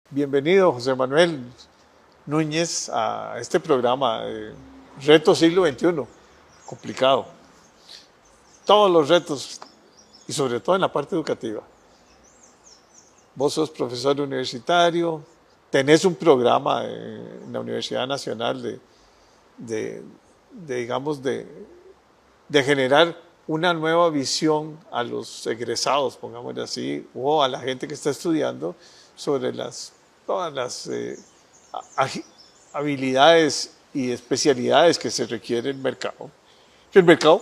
Bienvenido, José Manuel Núñez, a este programa, Reto Siglo XXI, complicado. Todos los retos, y sobre todo en la parte educativa. Vos sos profesor universitario, tenés un programa en la Universidad Nacional digamos, de generar una nueva visión a los egresados, pongámosle así, o a la gente que está estudiando sobre todas las habilidades y especialidades que se requiere el mercado. El mercado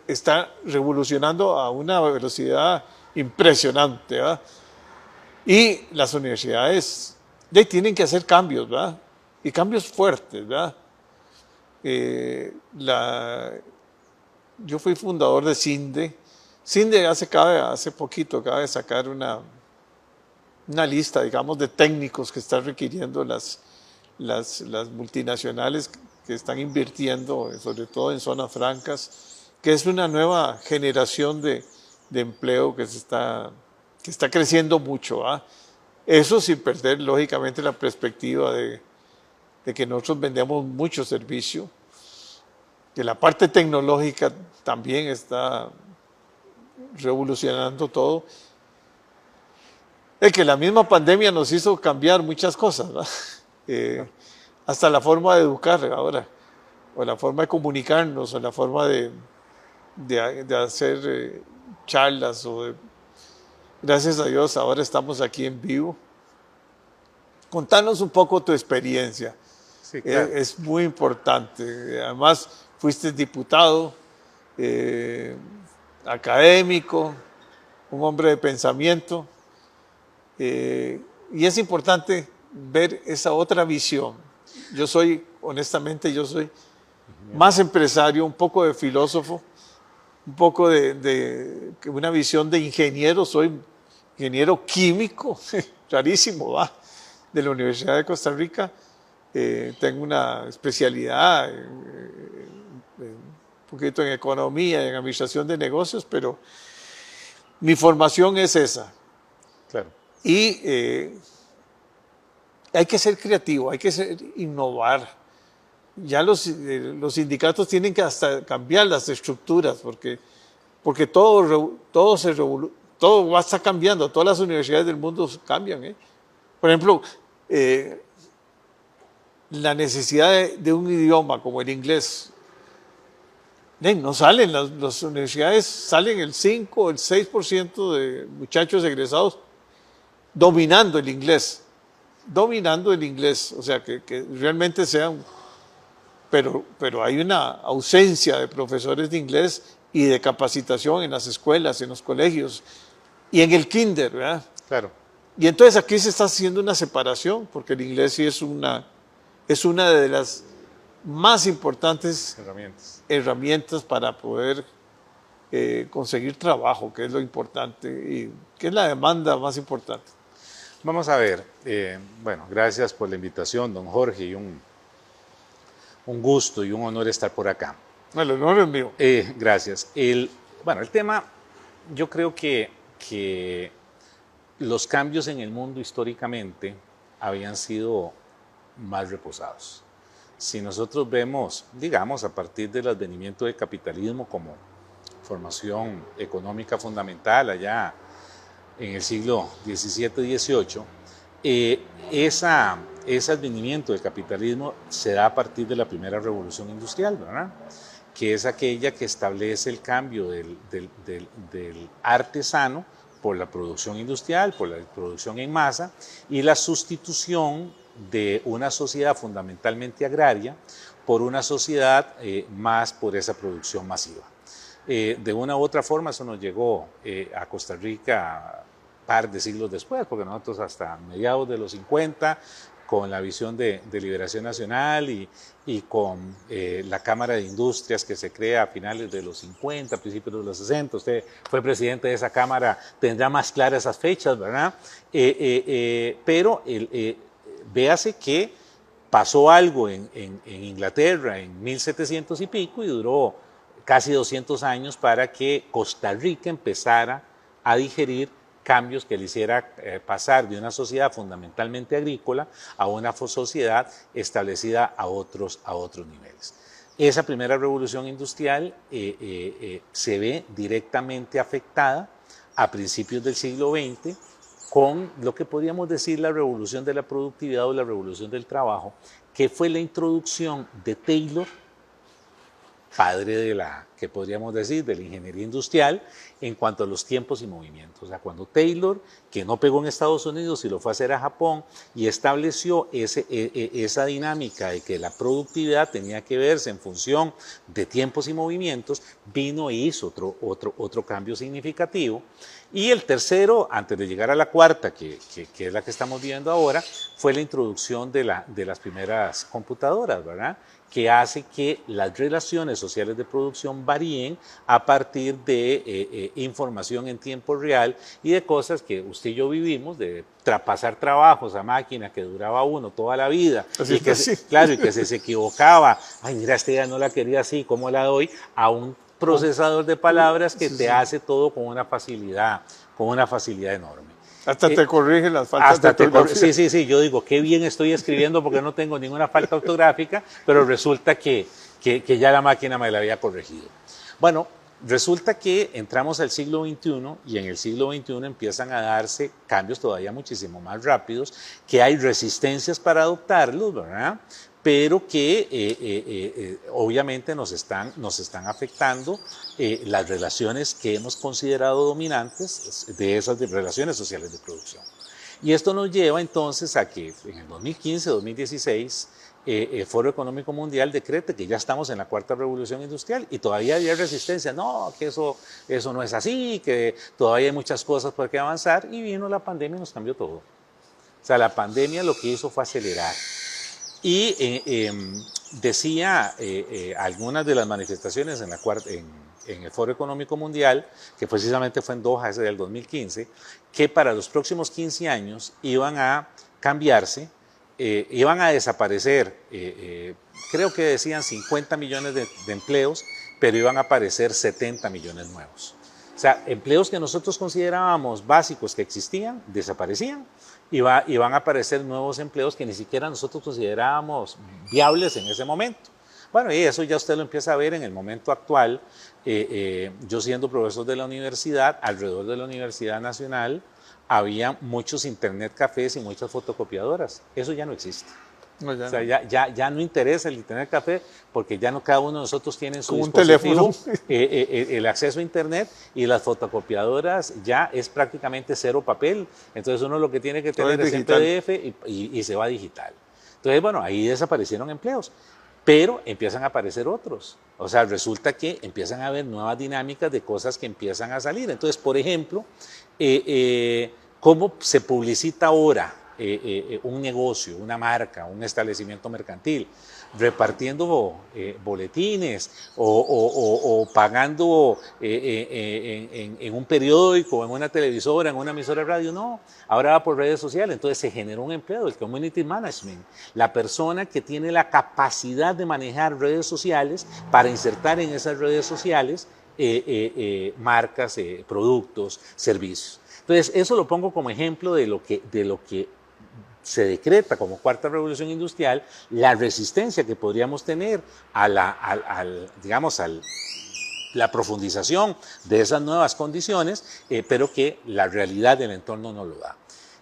está revolucionando a una velocidad impresionante, ¿verdad? Y las universidades tienen que hacer cambios, ¿verdad? Y cambios fuertes, ¿verdad? Yo fui fundador de CINDE. CINDE hace poquito acaba de sacar una lista, digamos, de técnicos que están requiriendo las multinacionales que están invirtiendo, sobre todo en zonas francas, que es una nueva generación de empleo que está creciendo mucho. Eso sin perder, lógicamente, la perspectiva de que nosotros vendemos mucho servicio, que la parte tecnológica también está revolucionando todo. Es que la misma pandemia nos hizo cambiar muchas cosas, hasta la forma de educar ahora, o la forma de comunicarnos, o la forma de hacer charlas. Gracias a Dios ahora estamos aquí en vivo. Contanos un poco tu experiencia. Sí, claro. Es muy importante. Además, fuiste diputado, académico, un hombre de pensamiento. Y es importante ver esa otra visión. Honestamente, yo soy más empresario, un poco de filósofo, un poco de una visión de ingeniero. Soy ingeniero químico, rarísimo, de la Universidad de Costa Rica. Tengo una especialidad un poquito en economía, en administración de negocios, pero mi formación es esa. Claro. Y hay que ser creativo, hay que innovar. Ya los sindicatos tienen que hasta cambiar las estructuras, porque todo va a estar cambiando, todas las universidades del mundo cambian. Por ejemplo, la necesidad de un idioma como el inglés. No salen, las universidades salen el 5 o el 6% de muchachos egresados dominando el inglés, o sea, que realmente sean, pero hay una ausencia de profesores de inglés y de capacitación en las escuelas, en los colegios y en el kinder, ¿verdad? Claro. Y entonces aquí se está haciendo una separación, porque el inglés sí es una de las más importantes herramientas para poder conseguir trabajo, que es lo importante y que es la demanda más importante. Vamos a ver, bueno, gracias por la invitación, don Jorge, y un gusto y un honor estar por acá. El honor es mío. Gracias. El tema, yo creo que los cambios en el mundo históricamente habían sido más reposados. Si nosotros vemos, digamos, a partir del advenimiento del capitalismo como formación económica fundamental allá en el siglo XVII-XVIII, ese advenimiento del capitalismo se da a partir de la primera revolución industrial, ¿verdad? Que es aquella que establece el cambio del artesano por la producción industrial, por la producción en masa, y la sustitución de una sociedad fundamentalmente agraria por una sociedad más por esa producción masiva. De una u otra forma eso nos llegó a Costa Rica un par de siglos después, porque nosotros hasta mediados de los 50, con la visión de liberación nacional y con la Cámara de Industrias que se crea a finales de los 50, principios de los 60, usted fue presidente de esa Cámara, tendrá más claras esas fechas, ¿verdad? Pero véase que pasó algo en Inglaterra en 1700 y pico y duró casi 200 años para que Costa Rica empezara a digerir cambios que le hiciera pasar de una sociedad fundamentalmente agrícola a una sociedad establecida a otros niveles. Esa primera revolución industrial se ve directamente afectada a principios del siglo XX con lo que podríamos decir la revolución de la productividad o la revolución del trabajo, que fue la introducción de Taylor, padre de la, que podríamos decir, de la ingeniería industrial en cuanto a los tiempos y movimientos. O sea, cuando Taylor, que no pegó en Estados Unidos y lo fue a hacer a Japón, y estableció esa dinámica de que la productividad tenía que verse en función de tiempos y movimientos, vino e hizo otro cambio significativo. Y el tercero, antes de llegar a la cuarta, que es la que estamos viendo ahora, fue la introducción de las primeras computadoras, ¿verdad?, que hace que las relaciones sociales de producción varíen a partir de información en tiempo real y de cosas que usted y yo vivimos, de pasar trabajos a máquina que duraba uno toda la vida, Así y que, sí. claro, y que se equivocaba, ay, mira, esta ya no la quería así, ¿cómo la doy? A un procesador de palabras que te hace todo con una facilidad enorme. Hasta te corrige las faltas de ortografía. Sí, yo digo, qué bien estoy escribiendo porque no tengo ninguna falta ortográfica, pero resulta que ya la máquina me la había corregido. Bueno, resulta que entramos al siglo XXI y en el siglo XXI empiezan a darse cambios todavía muchísimo más rápidos, que hay resistencias para adoptarlos, ¿verdad?, pero que obviamente nos están afectando las relaciones que hemos considerado dominantes de esas relaciones sociales de producción. Y esto nos lleva entonces a que en el 2015-2016 el Foro Económico Mundial decrete que ya estamos en la cuarta revolución industrial y todavía hay resistencia. No, que eso no es así, que todavía hay muchas cosas por que avanzar, y vino la pandemia y nos cambió todo. O sea, la pandemia lo que hizo fue acelerar. Y decía algunas de las manifestaciones en el Foro Económico Mundial, que precisamente fue en Doha, ese del 2015, que para los próximos 15 años iban a cambiarse, iban a desaparecer, creo que decían 50 millones de empleos, pero iban a aparecer 70 millones nuevos. O sea, empleos que nosotros considerábamos básicos que existían, desaparecían, y van a aparecer nuevos empleos que ni siquiera nosotros considerábamos viables en ese momento. Bueno, y eso ya usted lo empieza a ver en el momento actual. Yo siendo profesor de la universidad, alrededor de la Universidad Nacional, había muchos internet cafés y muchas fotocopiadoras. Eso ya no existe. No, o sea, ya no interesa el internet café porque ya no cada uno de nosotros tiene en su dispositivo el acceso a internet, y las fotocopiadoras ya es prácticamente cero papel. Entonces uno lo que tiene que tener es en PDF y se va digital. Entonces, bueno, ahí desaparecieron empleos, pero empiezan a aparecer otros. O sea, resulta que empiezan a haber nuevas dinámicas de cosas que empiezan a salir. Entonces, por ejemplo, ¿cómo se publicita ahora un negocio, una marca, un establecimiento mercantil? Repartiendo boletines o pagando en un periódico, en una televisora, en una emisora de radio. No, ahora va por redes sociales. Entonces se generó un empleo, el community management, la persona que tiene la capacidad de manejar redes sociales para insertar en esas redes sociales marcas, productos, servicios. Entonces eso lo pongo como ejemplo de lo que se decreta como cuarta revolución industrial, la resistencia que podríamos tener a la profundización de esas nuevas condiciones, pero que la realidad del entorno no lo da.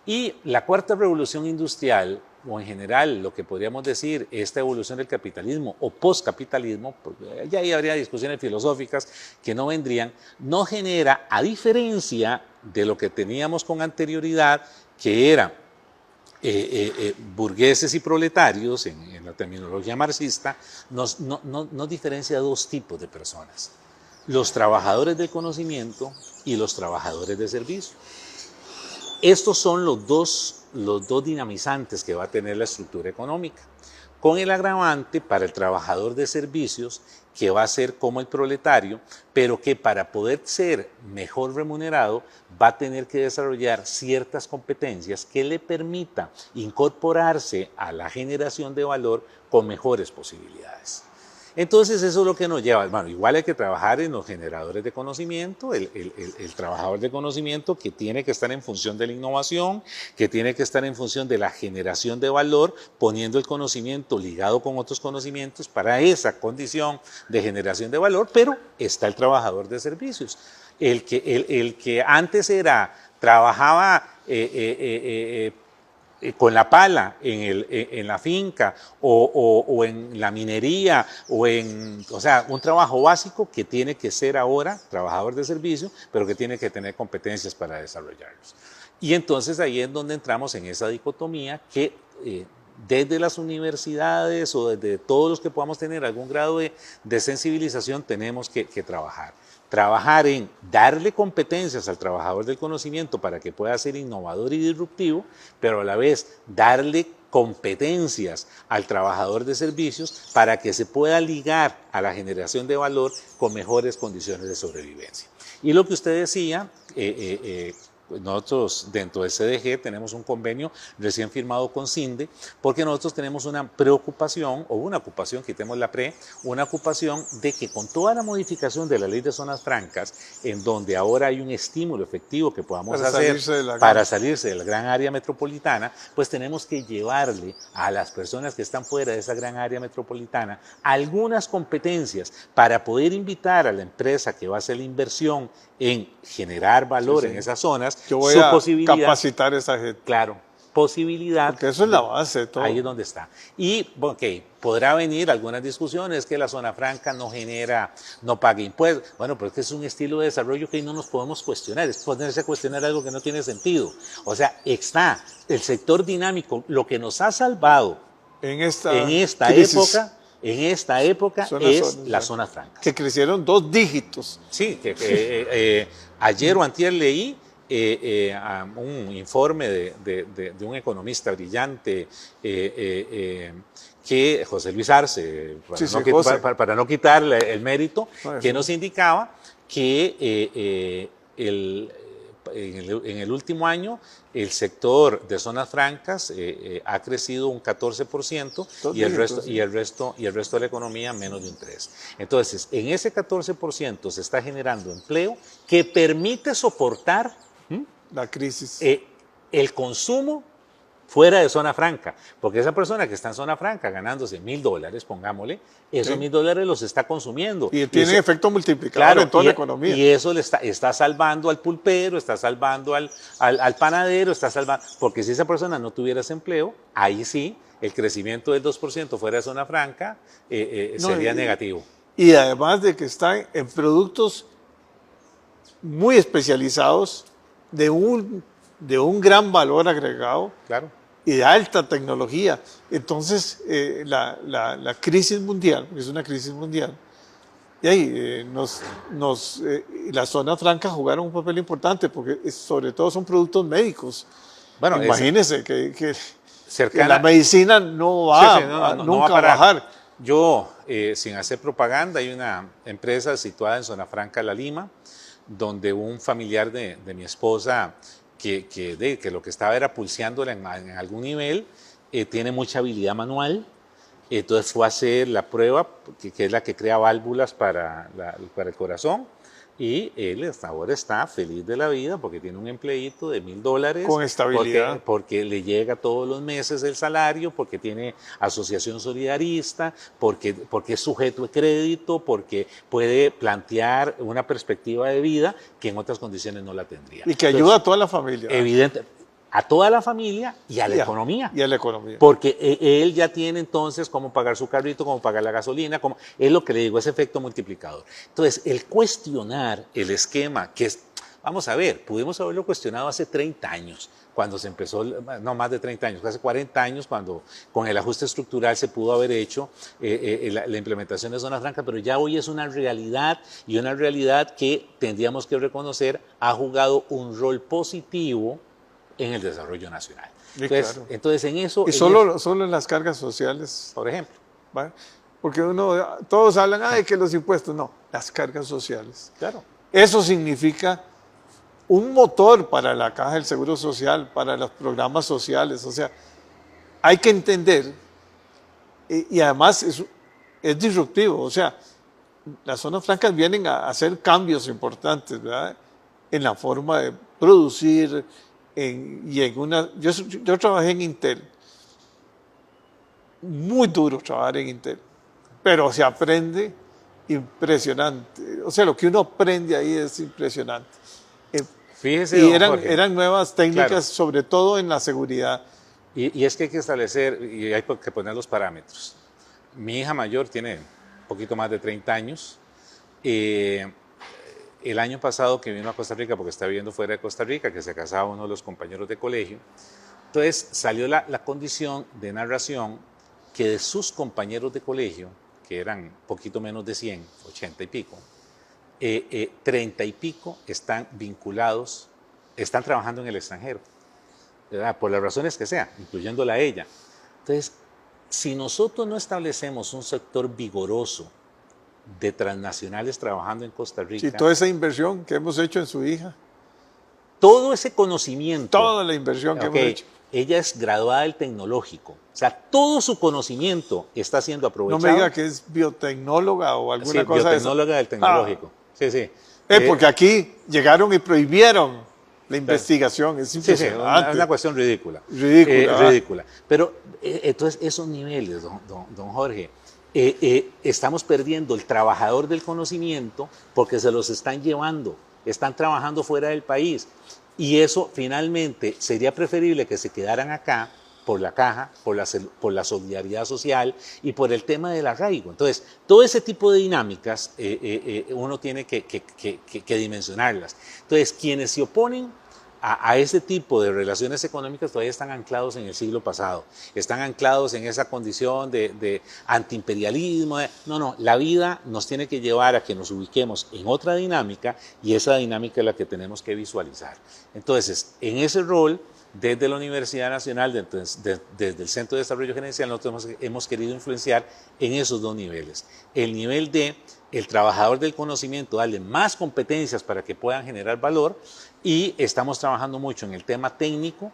Y la cuarta revolución industrial, o en general lo que podríamos decir esta evolución del capitalismo o postcapitalismo, porque ya ahí habría discusiones filosóficas que no vendrían, no genera, a diferencia de lo que teníamos con anterioridad, que era burgueses y proletarios, en la terminología marxista, nos diferencia dos tipos de personas: los trabajadores del conocimiento y los trabajadores de servicio. Estos son los dos dinamizantes que va a tener la estructura económica, con el agravante para el trabajador de servicios, que va a ser como el proletario, pero que para poder ser mejor remunerado va a tener que desarrollar ciertas competencias que le permitan incorporarse a la generación de valor con mejores posibilidades. Entonces eso es lo que nos lleva, bueno, igual hay que trabajar en los generadores de conocimiento, el trabajador de conocimiento que tiene que estar en función de la innovación, que tiene que estar en función de la generación de valor, poniendo el conocimiento ligado con otros conocimientos para esa condición de generación de valor, pero está el trabajador de servicios, el que antes trabajaba con la pala en la finca o en la minería o sea, un trabajo básico que tiene que ser ahora trabajador de servicio, pero que tiene que tener competencias para desarrollarlos. Y entonces ahí es donde entramos en esa dicotomía que desde las universidades o desde todos los que podamos tener algún grado de sensibilización tenemos que trabajar. Trabajar en darle competencias al trabajador del conocimiento para que pueda ser innovador y disruptivo, pero a la vez darle competencias al trabajador de servicios para que se pueda ligar a la generación de valor con mejores condiciones de sobrevivencia. Y lo que usted decía, nosotros dentro del CDG tenemos un convenio recién firmado con CINDE porque nosotros tenemos una preocupación o una ocupación, quitemos la una ocupación de que con toda la modificación de la ley de zonas francas, en donde ahora hay un estímulo efectivo que podamos hacer para salirse de la gran área metropolitana, pues tenemos que llevarle a las personas que están fuera de esa gran área metropolitana algunas competencias para poder invitar a la empresa que va a hacer la inversión en generar valor en esas zonas. Yo voy a capacitar a esa gente. Claro, posibilidad. Porque eso es la base de todo. Ahí es donde está. Y, ok, podrá venir algunas discusiones que la zona franca no pague impuestos. Bueno, pero es que es un estilo de desarrollo que no nos podemos cuestionar. Es ponerse a cuestionar algo que no tiene sentido. O sea, está el sector dinámico, lo que nos ha salvado en esta época es las zonas francas. Que crecieron 2 dígitos. Sí, ayer o antier leí un informe de un economista brillante, que José Luis Arce, para no quitarle el mérito, que nos indicaba que en el último año el sector de zonas francas ha crecido un 14% y el resto de la economía menos de un 3%. Entonces, en ese 14% se está generando empleo que permite soportar la crisis, el consumo fuera de zona franca, porque esa persona que está en zona franca ganándose $1,000, pongámosle, esos $1,000 los está consumiendo. Y tiene efecto multiplicador en toda la economía. Y eso le está salvando al pulpero, está salvando al panadero, porque si esa persona no tuviera ese empleo, ahí sí, el crecimiento del 2% fuera de zona franca sería negativo. Y además de que están en productos muy especializados, de un gran valor agregado. Claro. Y de alta tecnología. Entonces, la crisis mundial, es una crisis mundial, y ahí las zonas francas jugaron un papel importante, porque sobre todo son productos médicos. Bueno, imagínense que la medicina no va nunca a bajar. Yo, sin hacer propaganda, hay una empresa situada en Zona Franca, La Lima, donde un familiar de mi esposa que lo que estaba era pulseándola en algún nivel, tiene mucha habilidad manual, entonces fue a hacer la prueba, que es la que crea válvulas para el corazón, y él ahora está feliz de la vida porque tiene un empleíto de $1,000. Con estabilidad. Porque le llega todos los meses el salario, porque tiene asociación solidarista, porque es sujeto de crédito, porque puede plantear una perspectiva de vida que en otras condiciones no la tendría. Y que ayuda a toda la familia. Evidente. A toda la familia y a la economía. Y a la economía. Porque él ya tiene entonces cómo pagar su carrito, cómo pagar la gasolina, es lo que le digo, ese efecto multiplicador. Entonces, el cuestionar el esquema, vamos a ver, pudimos haberlo cuestionado hace 30 años, cuando se empezó, no más de 30 años, hace 40 años, cuando con el ajuste estructural se pudo haber hecho la implementación de zonas francas, pero ya hoy es una realidad, y una realidad que tendríamos que reconocer ha jugado un rol positivo en el desarrollo nacional. Entonces en eso... Y solo en las cargas sociales. Por ejemplo. ¿Vale? Porque todos hablan de que los impuestos, no, las cargas sociales. Claro. Eso significa un motor para la Caja del Seguro Social, para los programas sociales. O sea, hay que entender, y además es disruptivo. O sea, las zonas francas vienen a hacer cambios importantes, ¿verdad? En la forma de producir. Yo trabajé en Intel. Muy duro trabajar en Intel. Pero se aprende impresionante. O sea, lo que uno aprende ahí es impresionante. Fíjese, Y don eran, Jorge, eran nuevas técnicas, claro. sobre todo en la seguridad. Y es que hay que establecer, y hay que poner los parámetros. Mi hija mayor tiene un poquito más de 30 años. El año pasado que vino a Costa Rica, porque está viviendo fuera de Costa Rica, que se casaba uno de los compañeros de colegio, entonces salió la condición de narración que de sus compañeros de colegio, que eran poquito menos de 100, 80 y pico, 30 y pico están vinculados, están trabajando en el extranjero, ¿verdad? Por las razones que sea, incluyéndola a ella. Entonces, si nosotros no establecemos un sector vigoroso de transnacionales trabajando en Costa Rica, Sí, toda esa inversión que hemos hecho en su hija, todo ese conocimiento, toda la inversión que hemos hecho. ella es graduada del tecnológico, o sea, todo su conocimiento está siendo No aprovechado. me diga que es biotecnóloga o alguna Sí, cosa de esa. biotecnóloga del tecnológico. Sí, sí. Porque aquí llegaron y prohibieron la investigación. Es Sí, sí, impresionante. una cuestión ridícula. Ridícula. Ridícula. Pero entonces esos niveles, don Jorge, estamos perdiendo el trabajador del conocimiento porque se los están llevando, están trabajando fuera del país. Y eso finalmente sería preferible que se quedaran acá por la caja, por la solidaridad social y por el tema del arraigo. Entonces, todo ese tipo de dinámicas uno tiene que dimensionarlas. Entonces, quienes se oponen a ese tipo de relaciones económicas todavía están anclados en el siglo pasado, están anclados en esa condición de antiimperialismo. No, la vida nos tiene que llevar a que nos ubiquemos en otra dinámica y esa dinámica es la que tenemos que visualizar. Entonces, en ese rol, desde la Universidad Nacional, desde el Centro de Desarrollo Gerencial, nosotros hemos querido influenciar en esos dos niveles. El nivel de el trabajador del conocimiento, darle más competencias para que puedan generar valor, y estamos trabajando mucho en el tema técnico,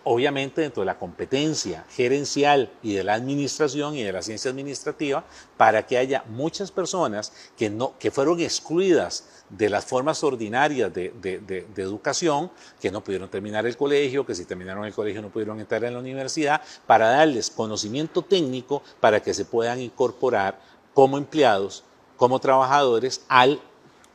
obviamente dentro de la competencia gerencial y de la administración y de la ciencia administrativa, para que haya muchas personas que fueron excluidas de las formas ordinarias de educación, que no pudieron terminar el colegio, que si terminaron el colegio no pudieron entrar en la universidad, para darles conocimiento técnico para que se puedan incorporar como empleados, como trabajadores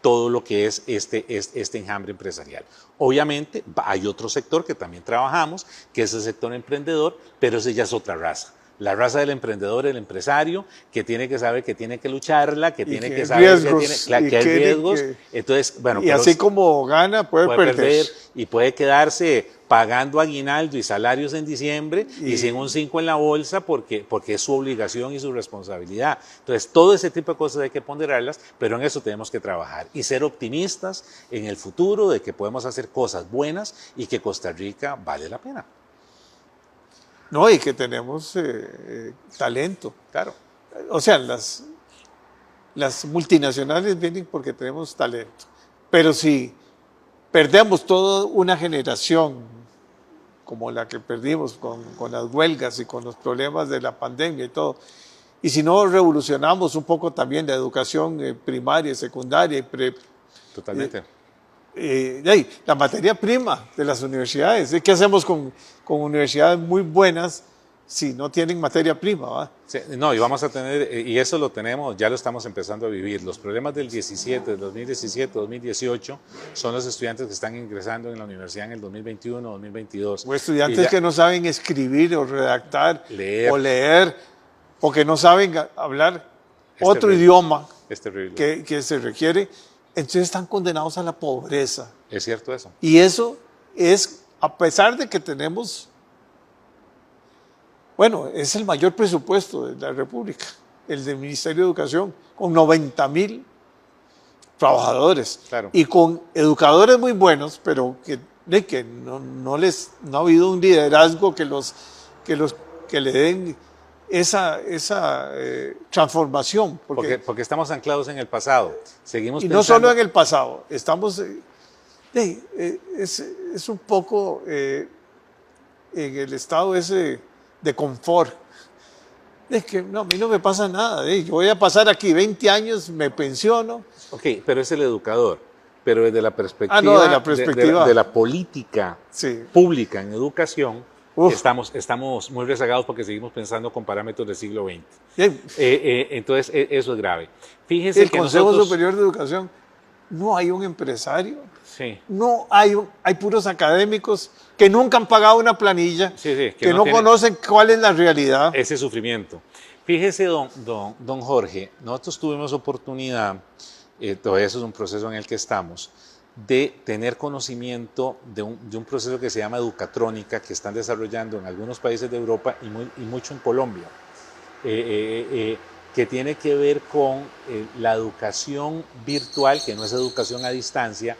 todo lo que es este enjambre empresarial. Obviamente hay otro sector que también trabajamos, que es el sector emprendedor, pero ese ya es otra raza. La raza del emprendedor, el empresario, que tiene que saber que tiene que lucharla, que tiene que saber que hay riesgos. Entonces, bueno, y así como gana, puede perder. Y puede quedarse pagando aguinaldo y salarios en diciembre y sin un 5 en la bolsa porque es su obligación y su responsabilidad. Entonces, todo ese tipo de cosas hay que ponderarlas, pero en eso tenemos que trabajar y ser optimistas en el futuro de que podemos hacer cosas buenas y que Costa Rica vale la pena. No, y que tenemos talento. Claro. O sea, las multinacionales vienen porque tenemos talento. Pero si perdemos toda una generación como la que perdimos con las huelgas y con los problemas de la pandemia y todo, y si no revolucionamos un poco también la educación primaria, secundaria y Totalmente. La materia prima de las universidades. ¿Qué hacemos con universidades muy buenas si no tienen materia prima? ¿Va? Sí, no, y vamos a tener, y eso lo tenemos, ya lo estamos empezando a vivir. Los problemas del 2017, 2018, son los estudiantes que están ingresando en la universidad en el 2021, 2022. O estudiantes que no saben escribir o redactar o leer, o que no saben hablar otro idioma que se requiere. Entonces están condenados a la pobreza. Es cierto eso. Y eso es, a pesar de que tenemos, bueno, es el mayor presupuesto de la República, el del Ministerio de Educación, con 90,000 trabajadores. Claro. Y con educadores muy buenos, pero que no ha habido un liderazgo que le den esa transformación. Porque estamos anclados en el pasado. Seguimos y no solo en el pasado, estamos, es un poco en el estado ese de confort, Es que no, a mí no me pasa nada. Yo voy a pasar aquí 20 años, me pensiono. Ok, pero es el educador. Pero desde la perspectiva, De la perspectiva. de la política Sí. pública en educación, Uf. estamos muy rezagados porque seguimos pensando con parámetros del siglo XX. Bien. Entonces, eso es grave. Fíjese El que Consejo nosotros... Superior de Educación, no hay un empresario, Sí. no hay, hay puros académicos que nunca han pagado una planilla, Sí, sí, que no tienen conocen cuál es la realidad. ese sufrimiento. Fíjese, don Jorge, nosotros tuvimos oportunidad, todavía eso es un proceso en el que estamos, de tener conocimiento de un proceso que se llama educatrónica, que están desarrollando en algunos países de Europa y mucho en Colombia, que tiene que ver con la educación virtual, que no es educación a distancia,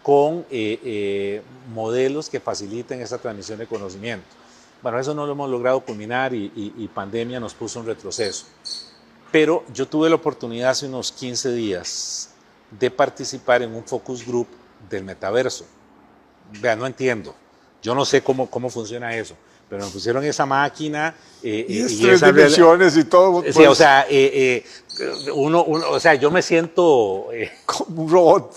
con modelos que faciliten esa transmisión de conocimiento. Bueno, eso no lo hemos logrado culminar y pandemia nos puso un retroceso. Pero yo tuve la oportunidad hace unos 15 días de participar en un focus group del metaverso. Vean, no entiendo. Yo no sé cómo funciona eso, pero me pusieron esa máquina Y es tres dimensiones y todo. Sí, pues, o sea, o sea, yo me siento como un robot.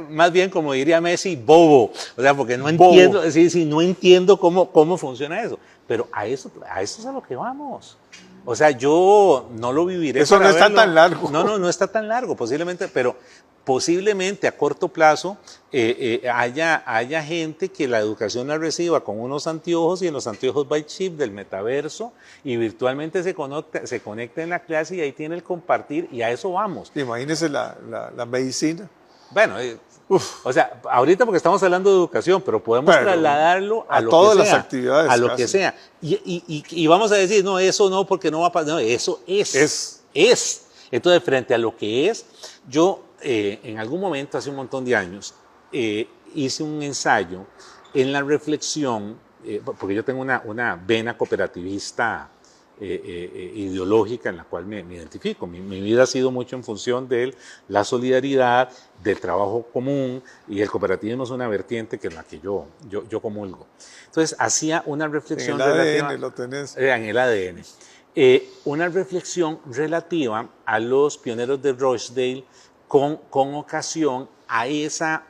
más bien, como diría Messi, bobo. O sea, porque no Bobo. entiendo, sí, no entiendo cómo funciona eso. Pero a eso es a lo que vamos. O sea, yo no lo viviré. Eso para no está verlo. tan largo. No está tan largo, posiblemente, pero posiblemente a corto plazo haya gente que la educación la reciba con unos anteojos y en los anteojos va el chip del metaverso y virtualmente se conecta en la clase y ahí tiene el compartir y a eso vamos. Imagínese la medicina. Bueno, o sea, ahorita porque estamos hablando de educación, pero podemos trasladarlo a lo todas que sea, las actividades. a lo que sea. Y vamos a decir, no, eso no, porque no va a pasar. No, eso es. Entonces, frente a lo que es, yo en algún momento, hace un montón de años, hice un ensayo en la reflexión, porque yo tengo una vena cooperativista ideológica en la cual me identifico. Mi vida ha sido mucho en función de la solidaridad, del trabajo común, y el cooperativismo es una vertiente que en la que yo comulgo. Entonces, hacía una reflexión en el relativa... ADN lo tenés. En el ADN. Una reflexión relativa a los pioneros de Rochdale con ocasión a esa,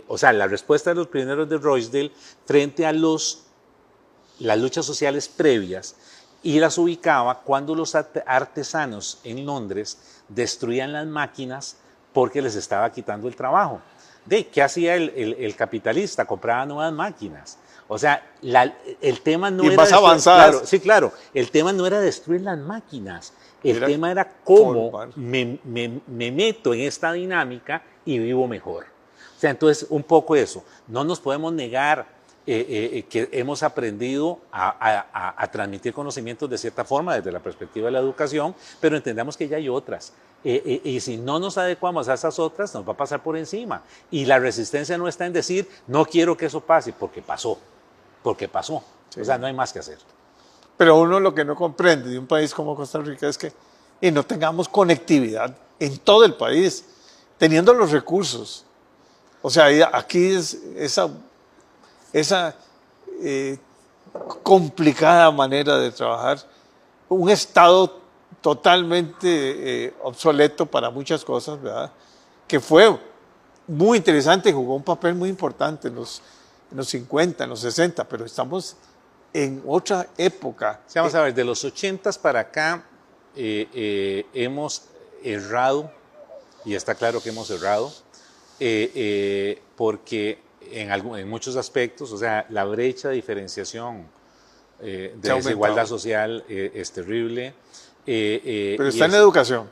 o sea, la respuesta de los pioneros de Rochdale frente a las luchas sociales previas, y las ubicaba cuando los artesanos en Londres destruían las máquinas porque les estaba quitando el trabajo. ¿Qué hacía el capitalista? Compraba nuevas máquinas. O sea, el tema no y era... más avanzadas. Claro. El tema no era destruir las máquinas. El tema era cómo me meto en esta dinámica y vivo mejor. O sea, entonces, un poco eso. No nos podemos negar que hemos aprendido a transmitir conocimientos de cierta forma desde la perspectiva de la educación, pero entendamos que ya hay otras. Y si no nos adecuamos a esas otras, nos va a pasar por encima. Y la resistencia no está en decir, no quiero que eso pase, porque pasó. Sí. O sea, no hay más que hacer. Pero uno lo que no comprende de un país como Costa Rica es que no tengamos conectividad en todo el país, teniendo los recursos. O sea, aquí es esa complicada manera de trabajar, un Estado totalmente obsoleto para muchas cosas, ¿verdad? Que fue muy interesante y jugó un papel muy importante en los 50, en los 60, pero estamos en otra época. Sí, vamos a ver, de los 80s para acá hemos errado, y está claro que hemos errado, porque en muchos aspectos, o sea, la brecha de diferenciación de desigualdad social es terrible. Pero está en la educación.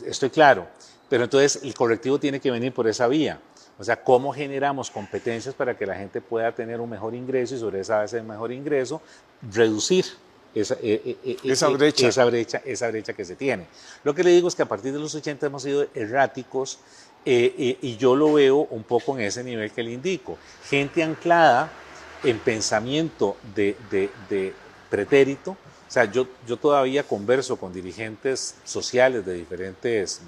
Estoy claro, pero entonces el correctivo tiene que venir por esa vía. O sea, ¿cómo generamos competencias para que la gente pueda tener un mejor ingreso y sobre esa base de mejor ingreso reducir esa brecha que se tiene? Lo que le digo es que a partir de los 80 hemos sido erráticos y yo lo veo un poco en ese nivel que le indico. Gente anclada en pensamiento de pretérito. O sea, yo todavía converso con dirigentes sociales de diferentes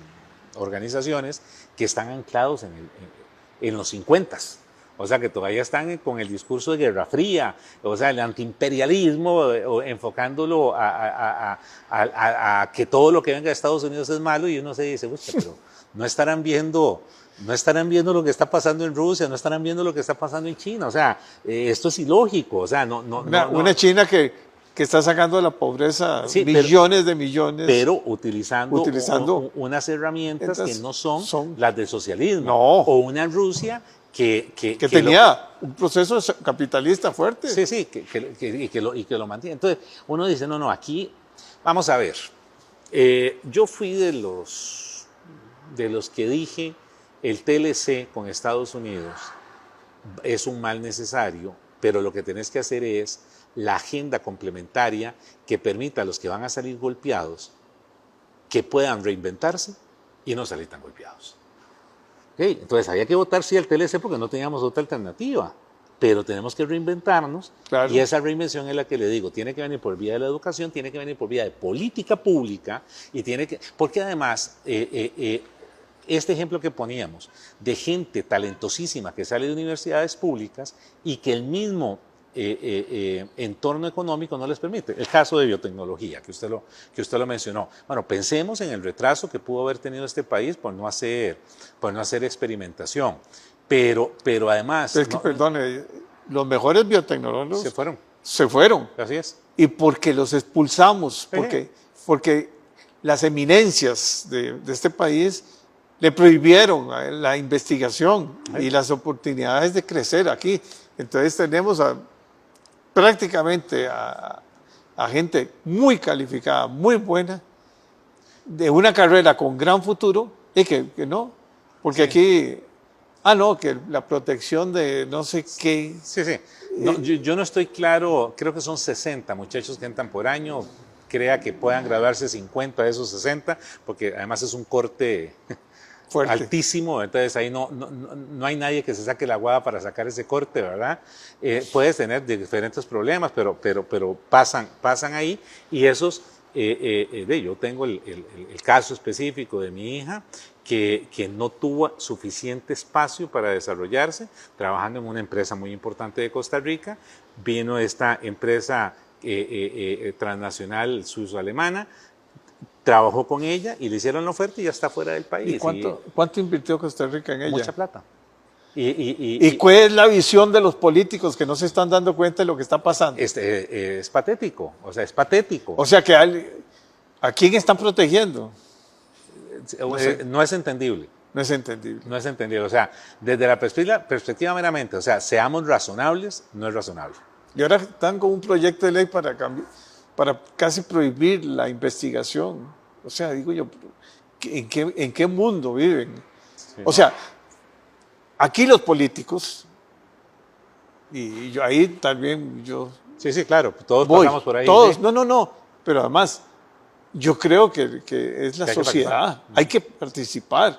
organizaciones que están anclados en los 50s. O sea, que todavía están con el discurso de Guerra Fría, o sea, el antiimperialismo, enfocándolo a que todo lo que venga de Estados Unidos es malo, y uno se dice, pero no estarán viendo lo que está pasando en Rusia, no estarán viendo lo que está pasando en China. O sea, esto es ilógico. O sea, una China que está sacando de la pobreza sí, millones de millones. Pero utilizando unas herramientas que no son las del socialismo. No. O una Rusia que tenía un proceso capitalista fuerte. Sí, y que lo mantiene. Entonces, uno dice, no, aquí, vamos a ver. Yo fui de los que dije, el TLC con Estados Unidos es un mal necesario, pero lo que tenés que hacer es la agenda complementaria que permita a los que van a salir golpeados que puedan reinventarse y no salir tan golpeados. ¿Okay? Entonces había que votar sí al TLC porque no teníamos otra alternativa, pero tenemos que reinventarnos. Claro. Y esa reinvención es la que le digo, tiene que venir por vía de la educación, tiene que venir por vía de política pública y porque además este ejemplo que poníamos de gente talentosísima que sale de universidades públicas y que el mismo entorno económico no les permite. El caso de biotecnología, que usted lo mencionó. Bueno, pensemos en el retraso que pudo haber tenido este país por no hacer experimentación. Pero además... Pero es que, perdone, los mejores biotecnólogos se fueron. Así es. Y porque los expulsamos, porque las eminencias de este país le prohibieron la investigación y las oportunidades de crecer aquí. Entonces tenemos prácticamente a gente muy calificada, muy buena, de una carrera con gran futuro, y que no, porque aquí, que la protección de no sé qué. Sí. No, yo no estoy claro, creo que son 60 muchachos que entran por año, crea que puedan graduarse 50 de esos 60, porque además es un corte... fuerte. Altísimo, entonces ahí no hay nadie que se saque la guada para sacar ese corte, ¿verdad? Puedes tener diferentes problemas, pero pasan ahí, y esos, yo tengo el caso específico de mi hija, que no tuvo suficiente espacio para desarrollarse, trabajando en una empresa muy importante de Costa Rica, vino esta empresa transnacional suizo-alemana, trabajó con ella y le hicieron la oferta y ya está fuera del país. ¿Y cuánto invirtió Costa Rica en ella? Mucha plata. ¿Y cuál es la visión de los políticos que no se están dando cuenta de lo que está pasando? Es patético, o sea, es patético. O sea, que ¿a quién están protegiendo? No es entendible. No es entendible. No es entendible, o sea, desde la perspectiva meramente, o sea, seamos razonables, no es razonable. Y ahora están con un proyecto de ley para casi prohibir la investigación. O sea, digo yo, ¿en qué mundo viven? Sí, o sea, aquí los políticos, y yo ahí también Sí, claro, todos pasamos por ahí. Todos, ¿sí? No, pero además, yo creo que es la sociedad, hay que participar.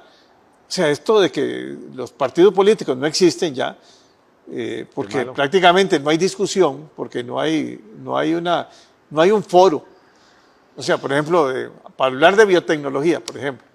O sea, esto de que los partidos políticos no existen ya, porque prácticamente no hay discusión, porque no hay un foro. O sea, por ejemplo, para hablar de biotecnología, por ejemplo,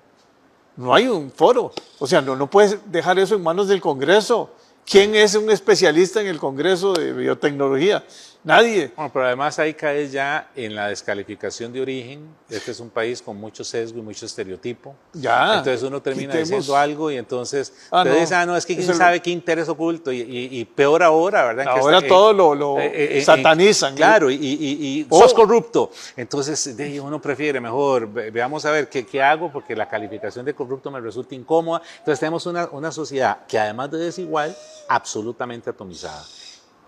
no hay un foro. O sea, no puedes dejar eso en manos del Congreso. ¿Quién es un especialista en el Congreso de biotecnología? Nadie. Bueno, pero además ahí caes ya en la descalificación de origen. Este es un país con mucho sesgo y mucho estereotipo. Ya. Entonces uno termina diciendo algo y entonces te dice, es que quién sabe qué interés oculto. Y peor ahora, ¿verdad? Ahora todo lo satanizan. Claro, y sos corrupto. Entonces uno prefiere mejor, veamos a ver qué hago, porque la calificación de corrupto me resulta incómoda. Entonces tenemos una sociedad que, además de desigual, absolutamente atomizada.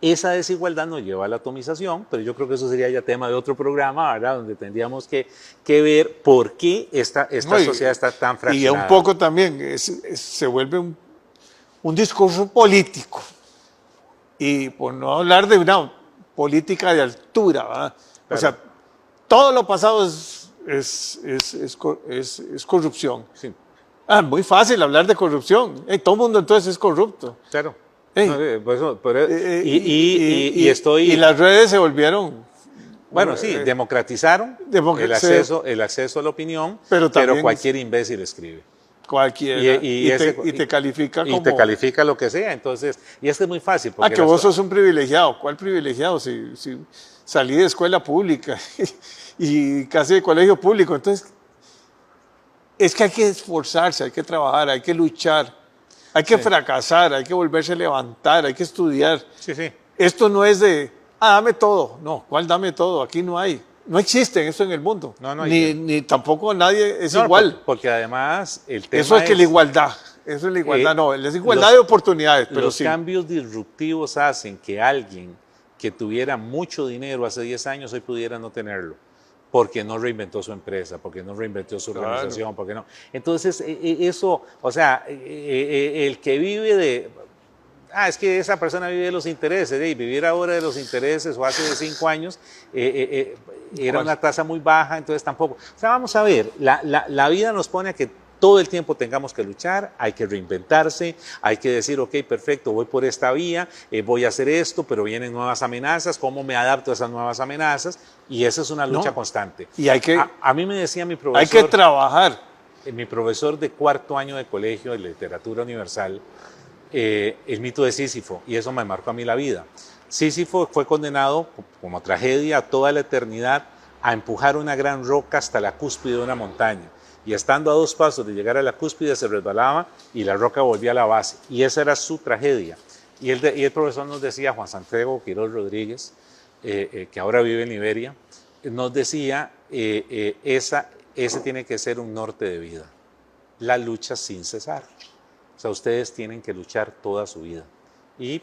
Esa desigualdad nos lleva a la atomización, pero yo creo que eso sería ya tema de otro programa, ¿verdad? Donde tendríamos que ver por qué esta sociedad está tan fraccionada. Y un poco también se vuelve un discurso político. Y por no hablar de una política de altura, ¿verdad? Claro. O sea, todo lo pasado es corrupción. Sí. Muy fácil hablar de corrupción. Todo el mundo entonces es corrupto. Claro. Y las redes se volvieron... Bueno, sí, democratizaron el acceso a la opinión, pero cualquier imbécil escribe. Cualquiera. Y te califica como... Y te califica lo que sea. Entonces, y es muy fácil. Que vos sos un privilegiado. ¿Cuál privilegiado? Si salí de escuela pública y casi de colegio público. Entonces, es que hay que esforzarse, hay que trabajar, hay que luchar, hay que fracasar, hay que volverse a levantar, hay que estudiar. Sí, sí. Esto no es de, dame todo. No, ¿cuál dame todo? Aquí no hay. No existe eso en el mundo. No, ni tampoco nadie es igual. Porque además el tema eso es que la igualdad. Eso es la igualdad. No, es igualdad de oportunidades. Pero los cambios disruptivos hacen que alguien que tuviera mucho dinero hace 10 años hoy pudiera no tenerlo. Porque no reinventó su empresa, porque no reinventó su organización, porque no. Entonces, eso, o sea, el que vive de... es que esa persona vive de los intereses, y vivir ahora de los intereses o hace 5 años era una tasa muy baja, entonces tampoco. O sea, vamos a ver, la vida nos pone a que todo el tiempo tengamos que luchar, hay que reinventarse, hay que decir, ok, perfecto, voy por esta vía, voy a hacer esto, pero vienen nuevas amenazas, ¿cómo me adapto a esas nuevas amenazas? Y esa es una lucha constante. Y hay que... A mí me decía mi profesor... Hay que trabajar. Mi profesor de 4º año de colegio de literatura universal, el mito de Sísifo, y eso me marcó a mí la vida. Sísifo fue condenado como tragedia a toda la eternidad a empujar una gran roca hasta la cúspide de una montaña, y estando a 2 pasos de llegar a la cúspide se resbalaba y la roca volvía a la base, y esa era su tragedia. Y el profesor nos decía, Juan Santiago Quiroz Rodríguez, que ahora vive en Liberia, nos decía, ese tiene que ser un norte de vida, la lucha sin cesar. O sea, ustedes tienen que luchar toda su vida. Y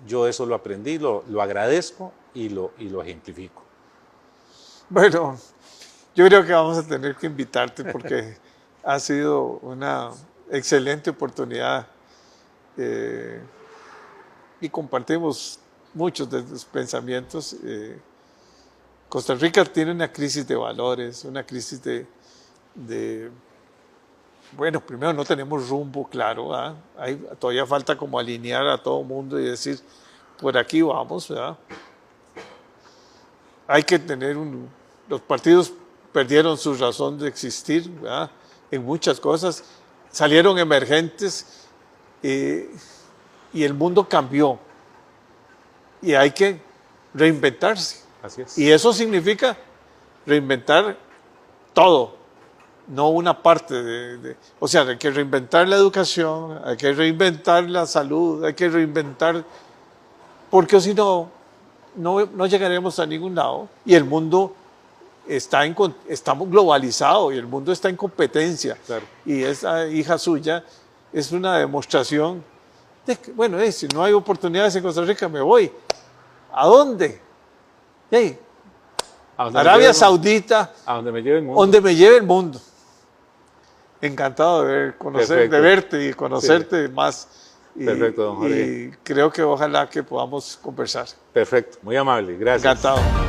yo eso lo aprendí, lo agradezco y lo ejemplifico. Bueno, yo creo que vamos a tener que invitarte porque ha sido una excelente oportunidad y compartimos muchos de tus pensamientos. Costa Rica tiene una crisis de valores, una crisis de bueno, primero no tenemos rumbo claro, ¿verdad? Todavía falta como alinear a todo el mundo y decir, por aquí vamos, ¿verdad? Hay que tener los partidos perdieron su razón de existir, ¿verdad? En muchas cosas, salieron emergentes y el mundo cambió y hay que reinventarse. Así es. Y eso significa reinventar todo. No una parte o sea, hay que reinventar la educación, hay que reinventar la salud, hay que reinventar, porque si no llegaremos a ningún lado. Y el mundo estamos globalizado y el mundo está en competencia. Claro. Y esa hija suya es una demostración de que, bueno, si no hay oportunidades en Costa Rica, me voy. ¿A dónde? Arabia Saudita, a donde me lleve el mundo. Donde me lleve el mundo. Encantado de verte y conocerte más. Perfecto, don Jorge. Y creo que ojalá que podamos conversar. Perfecto, muy amable, gracias. Encantado.